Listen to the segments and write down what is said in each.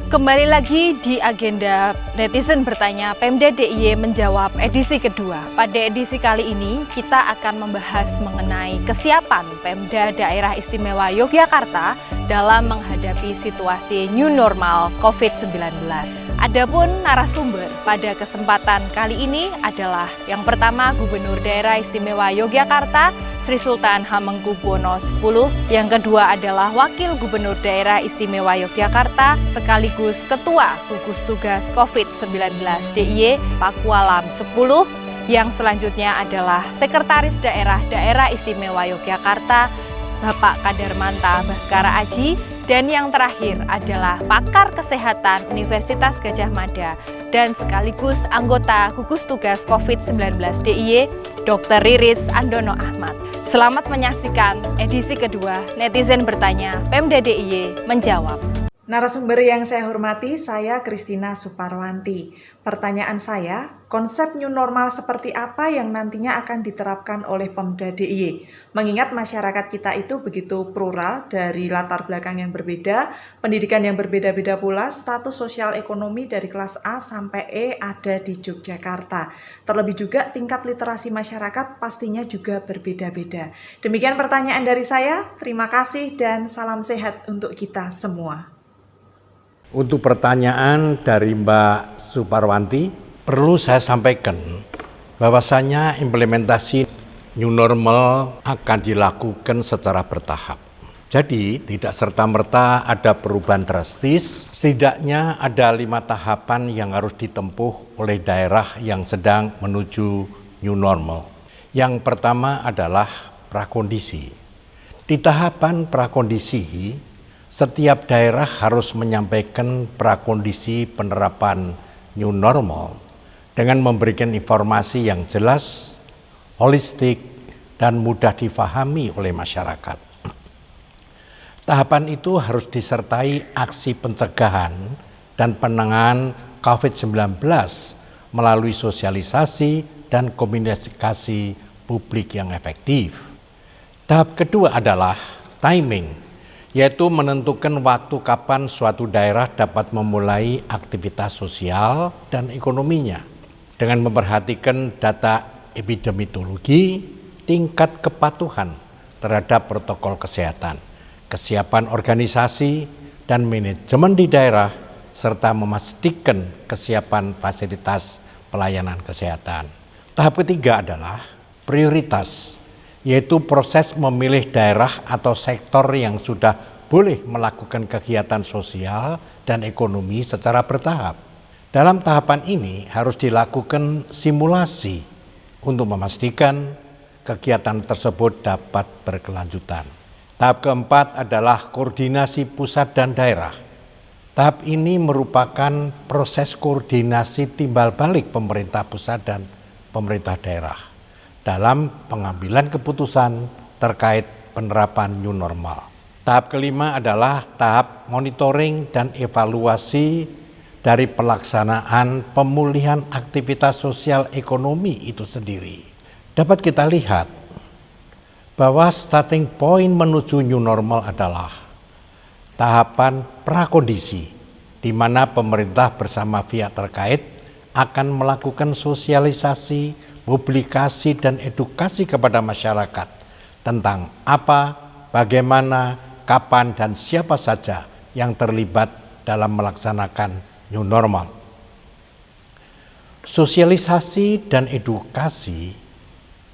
Kembali lagi di agenda netizen bertanya, Pemda DIY menjawab edisi kedua. Pada edisi kali ini kita akan membahas mengenai kesiapan Pemda Daerah Istimewa Yogyakarta dalam menghadapi situasi new normal COVID-19. Adapun narasumber pada kesempatan kali ini adalah yang pertama Gubernur Daerah Istimewa Yogyakarta Sri Sultan Hamengkubuwono X, yang kedua adalah Wakil Gubernur Daerah Istimewa Yogyakarta sekaligus Ketua Gugus Tugas COVID-19 DIY Pakualam X, yang selanjutnya adalah Sekretaris Daerah Istimewa Yogyakarta Bapak Kadarmanta Baskara Aji, dan yang terakhir adalah pakar kesehatan Universitas Gadjah Mada dan sekaligus anggota gugus tugas COVID-19 DIY Dr. Riris Andono Ahmad. Selamat menyaksikan edisi kedua Netizen Bertanya, Pemda DIY menjawab. Narasumber yang saya hormati, saya Kristina Suparwanti. Pertanyaan saya, konsep new normal seperti apa yang nantinya akan diterapkan oleh Pemda DIY? Mengingat masyarakat kita itu begitu plural, dari latar belakang yang berbeda, pendidikan yang berbeda-beda pula, status sosial ekonomi dari kelas A sampai E ada di Yogyakarta. Terlebih juga tingkat literasi masyarakat pastinya juga berbeda-beda. Demikian pertanyaan dari saya, terima kasih dan salam sehat untuk kita semua. Untuk pertanyaan dari Mbak Suparwanti, perlu saya sampaikan bahwasanya implementasi new normal akan dilakukan secara bertahap. Jadi tidak serta-merta ada perubahan drastis, setidaknya ada 5 tahapan yang harus ditempuh oleh daerah yang sedang menuju new normal. Yang pertama adalah prakondisi. Di tahapan prakondisi, setiap daerah harus menyampaikan prakondisi penerapan new normal dengan memberikan informasi yang jelas, holistik, dan mudah difahami oleh masyarakat. Tahapan itu harus disertai aksi pencegahan dan penanganan COVID-19 melalui sosialisasi dan komunikasi publik yang efektif. Tahap kedua adalah timing, yaitu menentukan waktu kapan suatu daerah dapat memulai aktivitas sosial dan ekonominya dengan memperhatikan data epidemiologi, tingkat kepatuhan terhadap protokol kesehatan, kesiapan organisasi dan manajemen di daerah, serta memastikan kesiapan fasilitas pelayanan kesehatan. Tahap ketiga adalah prioritas, yaitu proses memilih daerah atau sektor yang sudah boleh melakukan kegiatan sosial dan ekonomi secara bertahap. Dalam tahapan ini harus dilakukan simulasi untuk memastikan kegiatan tersebut dapat berkelanjutan. Tahap keempat adalah koordinasi pusat dan daerah. Tahap ini merupakan proses koordinasi timbal balik pemerintah pusat dan pemerintah daerah dalam pengambilan keputusan terkait penerapan new normal. Tahap kelima adalah tahap monitoring dan evaluasi dari pelaksanaan pemulihan aktivitas sosial ekonomi itu sendiri. Dapat kita lihat bahwa starting point menuju new normal adalah tahapan prakondisi, di mana pemerintah bersama pihak terkait akan melakukan sosialisasi, publikasi dan edukasi kepada masyarakat tentang apa, bagaimana, kapan dan siapa saja yang terlibat dalam melaksanakan new normal. Sosialisasi dan edukasi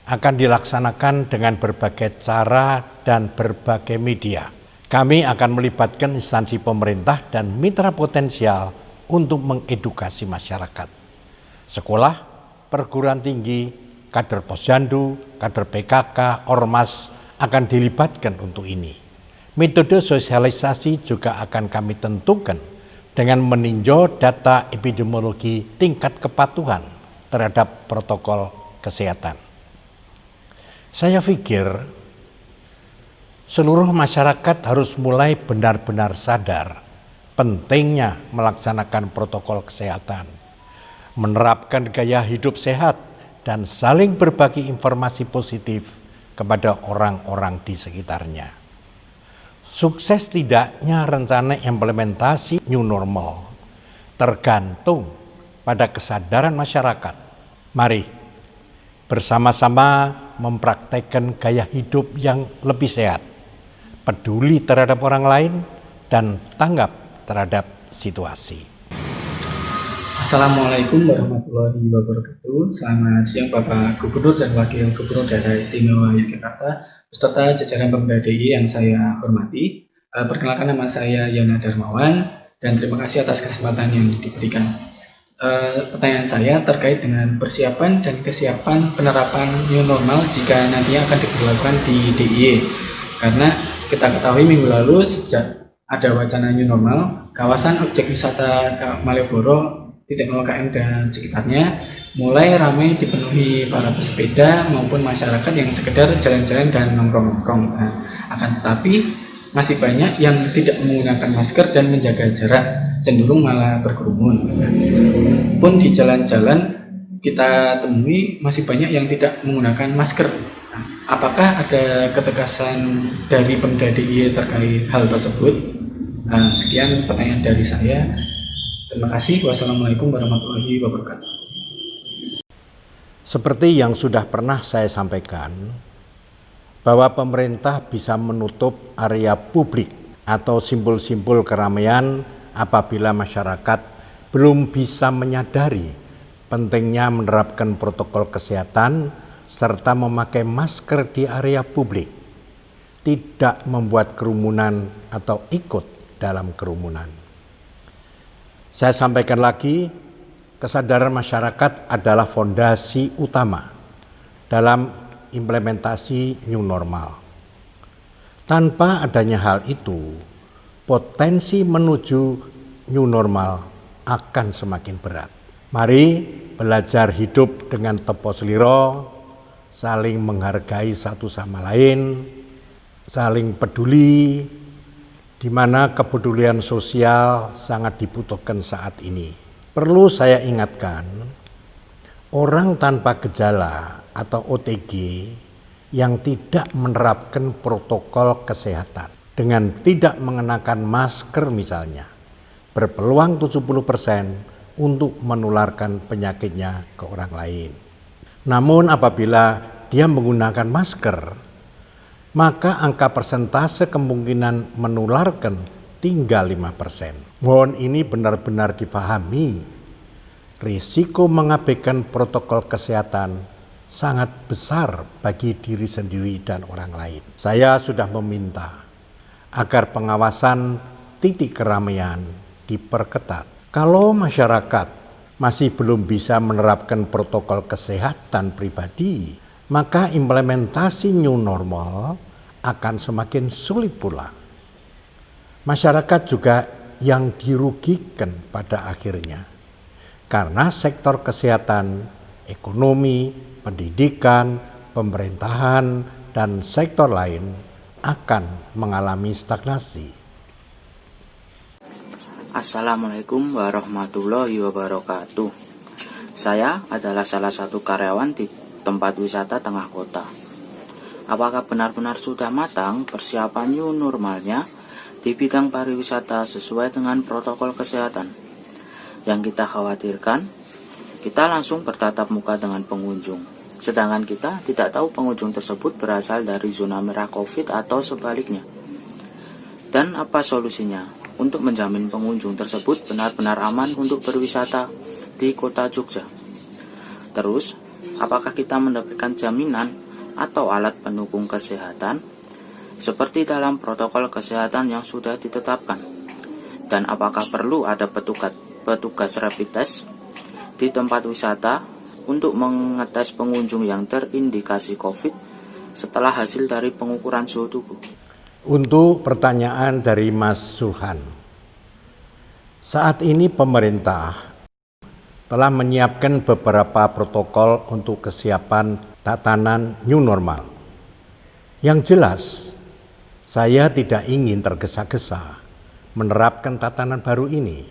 akan dilaksanakan dengan berbagai cara dan berbagai media. Kami akan melibatkan instansi pemerintah dan mitra potensial untuk mengedukasi masyarakat. Sekolah, perguruan tinggi, kader posyandu, kader PKK, ormas akan dilibatkan untuk ini. Metode sosialisasi juga akan kami tentukan dengan meninjau data epidemiologi tingkat kepatuhan terhadap protokol kesehatan. Saya pikir seluruh masyarakat harus mulai benar-benar sadar pentingnya melaksanakan protokol kesehatan, menerapkan gaya hidup sehat, dan saling berbagi informasi positif kepada orang-orang di sekitarnya. Sukses tidaknya rencana implementasi new normal tergantung pada kesadaran masyarakat. Mari bersama-sama mempraktekkan gaya hidup yang lebih sehat, peduli terhadap orang lain, dan tanggap terhadap situasi. Assalamualaikum warahmatullahi wabarakatuh. Selamat siang Bapak Gubernur dan Wakil Gubernur Daerah Istimewa Yogyakarta, beserta jajaran Pemda DIY yang saya hormati. Perkenalkan, nama saya Yana Darmawan dan terima kasih atas kesempatan yang diberikan. Pertanyaan saya terkait dengan persiapan dan kesiapan penerapan new normal jika nantinya akan diberlakukan di DIY. Karena kita ketahui minggu lalu sejak ada wacana new normal, kawasan objek wisata Malioboro, titik 0 KM dan sekitarnya mulai ramai dipenuhi para pesepeda maupun masyarakat yang sekedar jalan-jalan dan nongkrong-nongkrong. Akan tetapi masih banyak yang tidak menggunakan masker dan menjaga jarak, cenderung malah berkerumun. Pun di jalan-jalan kita temui masih banyak yang tidak menggunakan masker. Apakah ada ketegasan dari Pemda DIY terkait hal tersebut? Sekian pertanyaan dari saya. Terima kasih. Wassalamualaikum warahmatullahi wabarakatuh. Seperti yang sudah pernah saya sampaikan, bahwa pemerintah bisa menutup area publik atau simpul-simpul keramaian apabila masyarakat belum bisa menyadari pentingnya menerapkan protokol kesehatan serta memakai masker di area publik, tidak membuat kerumunan atau ikut dalam kerumunan. Saya sampaikan lagi, kesadaran masyarakat adalah fondasi utama dalam implementasi new normal. Tanpa adanya hal itu, potensi menuju new normal akan semakin berat. Mari belajar hidup dengan tepos liro, saling menghargai satu sama lain, saling peduli, di mana kepedulian sosial sangat dibutuhkan saat ini. Perlu saya ingatkan, orang tanpa gejala atau OTG yang tidak menerapkan protokol kesehatan dengan tidak mengenakan masker misalnya, berpeluang 70% untuk menularkan penyakitnya ke orang lain. Namun apabila dia menggunakan masker, maka angka persentase kemungkinan menularkan tinggal 5%. Mohon ini benar-benar difahami. Risiko mengabaikan protokol kesehatan sangat besar bagi diri sendiri dan orang lain. Saya sudah meminta agar pengawasan titik keramaian diperketat. Kalau masyarakat masih belum bisa menerapkan protokol kesehatan pribadi, maka implementasi new normal akan semakin sulit pula. Masyarakat juga yang dirugikan pada akhirnya, karena sektor kesehatan, ekonomi, pendidikan, pemerintahan, dan sektor lain akan mengalami stagnasi. Assalamualaikum warahmatullahi wabarakatuh. Saya adalah salah satu karyawan di tempat wisata tengah kota. Apakah benar-benar sudah matang persiapan new normalnya di bidang pariwisata sesuai dengan protokol kesehatan? Yang kita khawatirkan, kita langsung bertatap muka dengan pengunjung, sedangkan kita tidak tahu pengunjung tersebut berasal dari zona merah COVID atau sebaliknya. Dan apa solusinya untuk menjamin pengunjung tersebut benar-benar aman untuk berwisata di kota Jogja? Terus, apakah kita mendapatkan jaminan atau alat pendukung kesehatan seperti dalam protokol kesehatan yang sudah ditetapkan? Dan apakah perlu ada petugas rapid test di tempat wisata untuk mengetes pengunjung yang terindikasi COVID setelah hasil dari pengukuran suhu tubuh? Untuk pertanyaan dari Mas Sulhan, saat ini pemerintah telah menyiapkan beberapa protokol untuk kesiapan tatanan new normal. Yang jelas, saya tidak ingin tergesa-gesa menerapkan tatanan baru ini.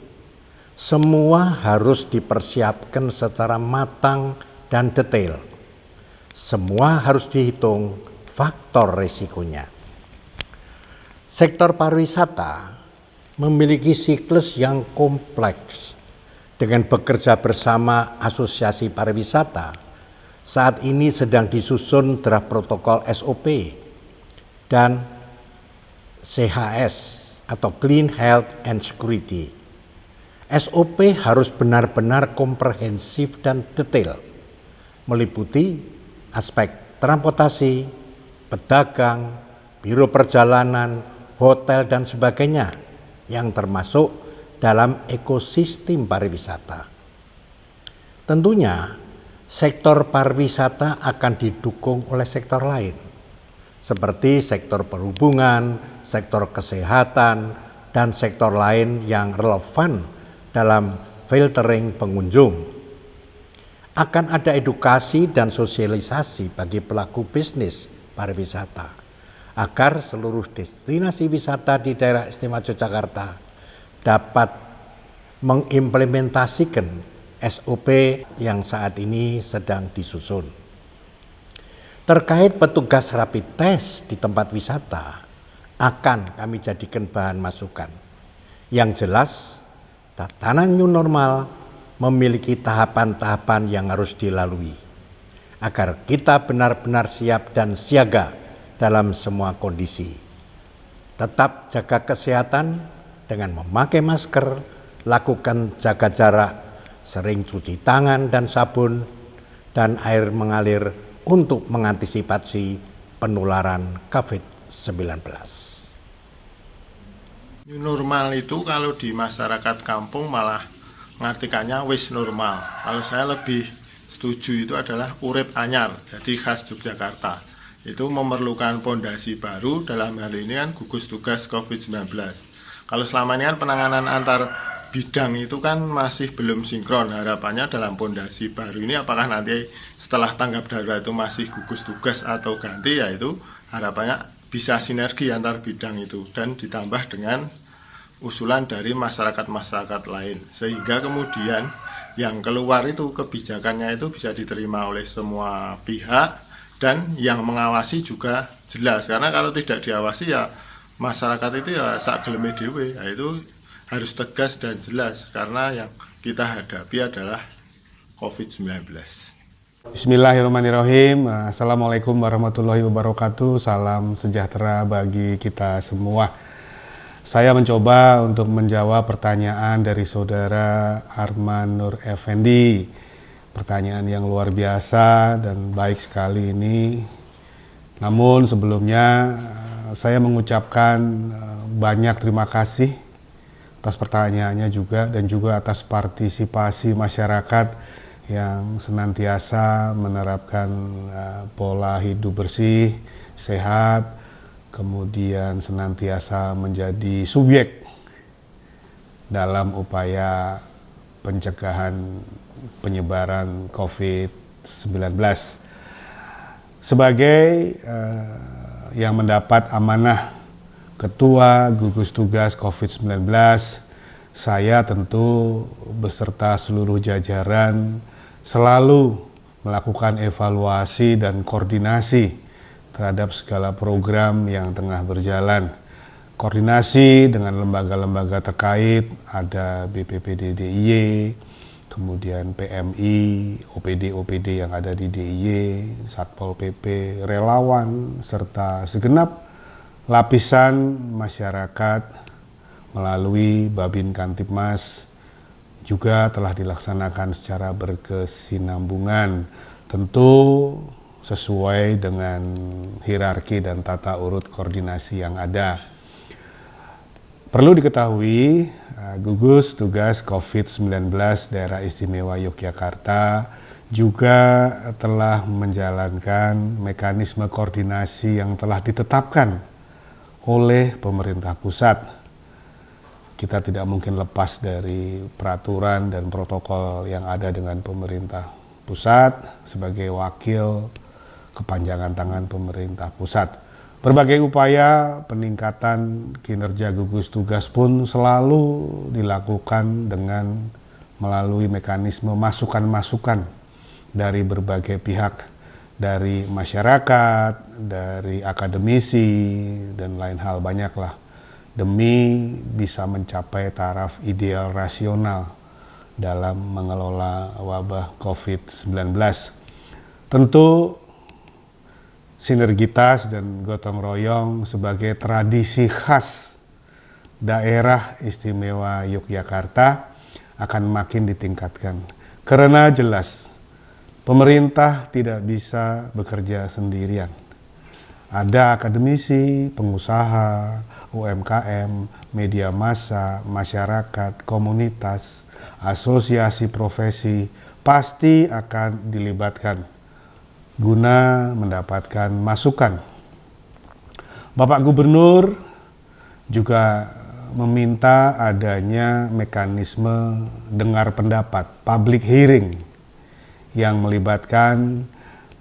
Semua harus dipersiapkan secara matang dan detail. Semua harus dihitung faktor risikonya. Sektor pariwisata memiliki siklus yang kompleks. Dengan bekerja bersama Asosiasi Pariwisata, saat ini sedang disusun draft protokol SOP dan CHS atau Clean Health and Security. SOP harus benar-benar komprehensif dan detail, meliputi aspek transportasi, pedagang, biro perjalanan, hotel dan sebagainya yang termasuk dalam ekosistem pariwisata. Tentunya sektor pariwisata akan didukung oleh sektor lain seperti sektor perhubungan, sektor kesehatan, dan sektor lain yang relevan dalam filtering pengunjung. Akan ada edukasi dan sosialisasi bagi pelaku bisnis pariwisata agar seluruh destinasi wisata di daerah istimewa Yogyakarta dapat mengimplementasikan SOP yang saat ini sedang disusun. Terkait petugas rapid test di tempat wisata akan kami jadikan bahan masukan. Yang jelas, tatanan new normal memiliki tahapan-tahapan yang harus dilalui agar kita benar-benar siap dan siaga dalam semua kondisi. Tetap jaga kesehatan dengan memakai masker, lakukan jaga jarak, sering cuci tangan dan sabun, dan air mengalir untuk mengantisipasi penularan COVID-19. New normal itu kalau di masyarakat kampung malah ngartikannya wis normal. Kalau saya lebih setuju itu adalah urip anyar, jadi khas Yogyakarta. Itu memerlukan pondasi baru, dalam hal ini kan gugus tugas COVID-19. Kalau selama ini kan penanganan antar bidang itu kan masih belum sinkron. Harapannya dalam pondasi baru ini apakah nanti setelah tanggap darurat itu masih gugus tugas atau ganti, yaitu harapannya bisa sinergi antar bidang itu dan ditambah dengan usulan dari masyarakat-masyarakat lain. Sehingga kemudian yang keluar itu kebijakannya itu bisa diterima oleh semua pihak dan yang mengawasi juga jelas. Karena kalau tidak diawasi ya masyarakat itu ya sak geleme dhewe, itu harus tegas dan jelas karena yang kita hadapi adalah COVID-19. Bismillahirrahmanirrahim. Assalamualaikum warahmatullahi wabarakatuh. Salam sejahtera bagi kita semua. Saya mencoba untuk menjawab pertanyaan dari saudara Arman Nur Effendi. Pertanyaan yang luar biasa dan baik sekali ini. Namun sebelumnya saya mengucapkan banyak terima kasih atas pertanyaannya juga dan juga atas partisipasi masyarakat yang senantiasa menerapkan pola hidup bersih, sehat, kemudian senantiasa menjadi subjek dalam upaya pencegahan penyebaran COVID-19. Sebagai yang mendapat amanah Ketua Gugus Tugas COVID-19, saya tentu beserta seluruh jajaran selalu melakukan evaluasi dan koordinasi terhadap segala program yang tengah berjalan. Koordinasi dengan lembaga-lembaga terkait, ada BPPD DIY, kemudian PMI, OPD-OPD yang ada di DIY, Satpol PP, relawan, serta segenap lapisan masyarakat melalui Babin Kantipmas juga telah dilaksanakan secara berkesinambungan, tentu sesuai dengan hierarki dan tata urut koordinasi yang ada. Perlu diketahui, Gugus Tugas COVID-19 Daerah Istimewa Yogyakarta juga telah menjalankan mekanisme koordinasi yang telah ditetapkan oleh pemerintah pusat. Kita tidak mungkin lepas dari peraturan dan protokol yang ada dengan pemerintah pusat sebagai wakil kepanjangan tangan pemerintah pusat. Berbagai upaya peningkatan kinerja gugus tugas pun selalu dilakukan dengan melalui mekanisme masukan-masukan dari berbagai pihak dari masyarakat, dari akademisi, dan lain hal banyaklah, demi bisa mencapai taraf ideal rasional dalam mengelola wabah COVID-19. Tentu sinergitas dan gotong royong sebagai tradisi khas daerah istimewa Yogyakarta akan makin ditingkatkan. Karena jelas pemerintah tidak bisa bekerja sendirian. Ada akademisi, pengusaha, UMKM, media massa, masyarakat, komunitas, asosiasi profesi pasti akan dilibatkan guna mendapatkan masukan. Bapak Gubernur juga meminta adanya mekanisme dengar pendapat, public hearing, yang melibatkan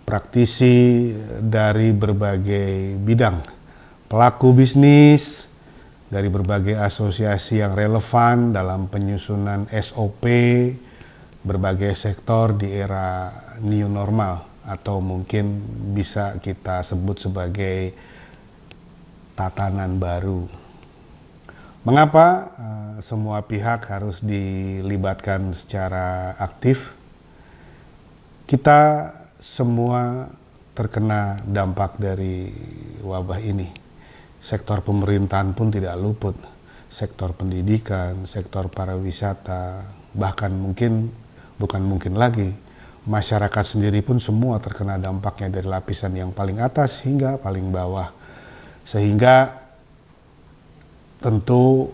praktisi dari berbagai bidang, pelaku bisnis, dari berbagai asosiasi yang relevan dalam penyusunan SOP berbagai sektor di era new normal, atau mungkin bisa kita sebut sebagai tatanan baru. Mengapa semua pihak harus dilibatkan secara aktif? Kita semua terkena dampak dari wabah ini. Sektor pemerintahan pun tidak luput. Sektor pendidikan, sektor pariwisata, bahkan bukan mungkin lagi, masyarakat sendiri pun semua terkena dampaknya dari lapisan yang paling atas hingga paling bawah. Sehingga tentu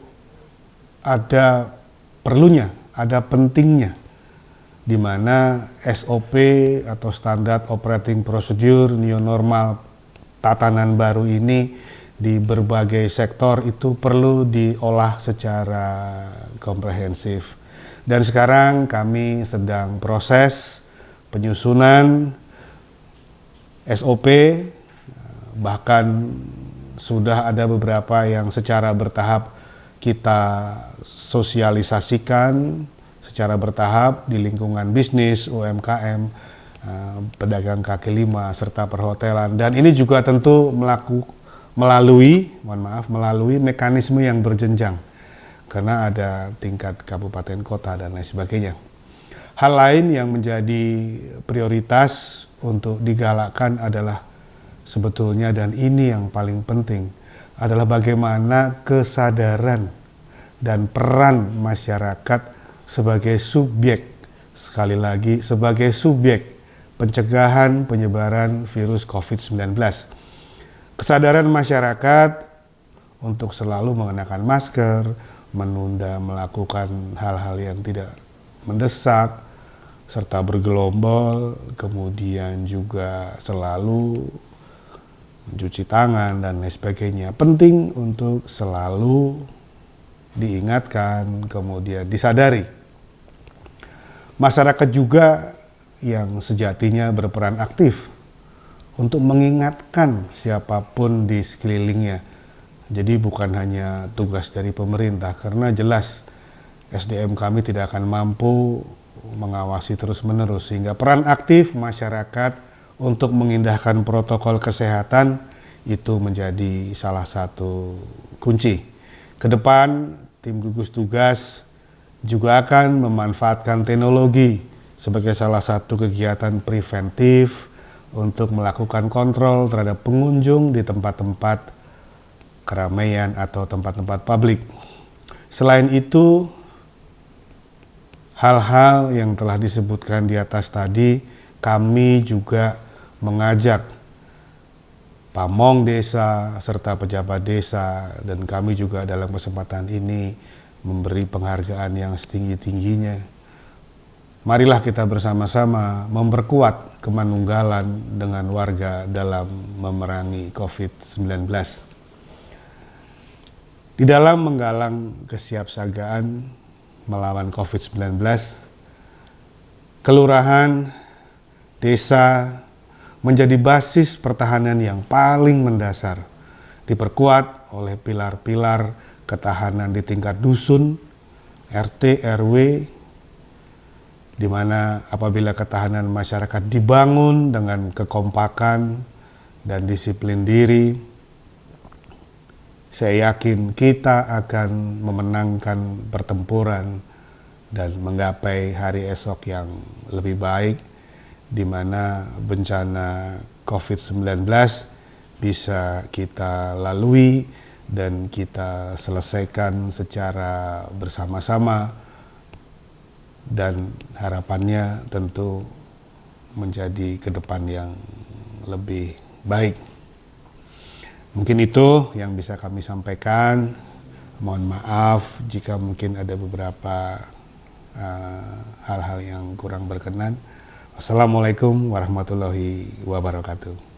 ada perlunya, ada pentingnya, di mana SOP atau standar operating procedure new normal tatanan baru ini di berbagai sektor itu perlu diolah secara komprehensif. Dan sekarang kami sedang proses penyusunan SOP, bahkan sudah ada beberapa yang secara bertahap kita sosialisasikan secara bertahap di lingkungan bisnis, UMKM, pedagang kaki lima, serta perhotelan. Dan ini juga tentu melalui mekanisme yang berjenjang, karena ada tingkat kabupaten kota dan lain sebagainya. Hal lain yang menjadi prioritas untuk digalakkan adalah sebetulnya, dan ini yang paling penting, adalah bagaimana kesadaran dan peran masyarakat sebagai subjek, sekali lagi sebagai subjek pencegahan penyebaran virus COVID-19. Kesadaran masyarakat untuk selalu mengenakan masker, menunda melakukan hal-hal yang tidak mendesak, serta bergelombol, kemudian juga selalu mencuci tangan dan lain sebagainya. Penting untuk selalu diingatkan, kemudian disadari. Masyarakat juga yang sejatinya berperan aktif untuk mengingatkan siapapun di sekelilingnya. Jadi bukan hanya tugas dari pemerintah, karena jelas SDM kami tidak akan mampu mengawasi terus-menerus, sehingga peran aktif masyarakat untuk mengindahkan protokol kesehatan itu menjadi salah satu kunci. Ke depan, tim gugus tugas juga akan memanfaatkan teknologi sebagai salah satu kegiatan preventif untuk melakukan kontrol terhadap pengunjung di tempat-tempat keramaian atau tempat-tempat publik. Selain itu, hal-hal yang telah disebutkan di atas tadi, kami juga mengajak pamong desa serta pejabat desa, dan kami juga dalam kesempatan ini memberi penghargaan yang setinggi-tingginya. Marilah kita bersama-sama memperkuat kemanunggalan dengan warga dalam memerangi COVID-19. Di dalam menggalang kesiapsiagaan melawan COVID-19, kelurahan, desa menjadi basis pertahanan yang paling mendasar, diperkuat oleh pilar-pilar ketahanan di tingkat dusun, RT, RW, di mana apabila ketahanan masyarakat dibangun dengan kekompakan dan disiplin diri, saya yakin kita akan memenangkan pertempuran dan menggapai hari esok yang lebih baik, di mana bencana COVID-19 bisa kita lalui dan kita selesaikan secara bersama-sama, dan harapannya tentu menjadi ke depan yang lebih baik. Mungkin itu yang bisa kami sampaikan. Mohon maaf jika mungkin ada beberapa hal-hal yang kurang berkenan. Wassalamualaikum warahmatullahi wabarakatuh.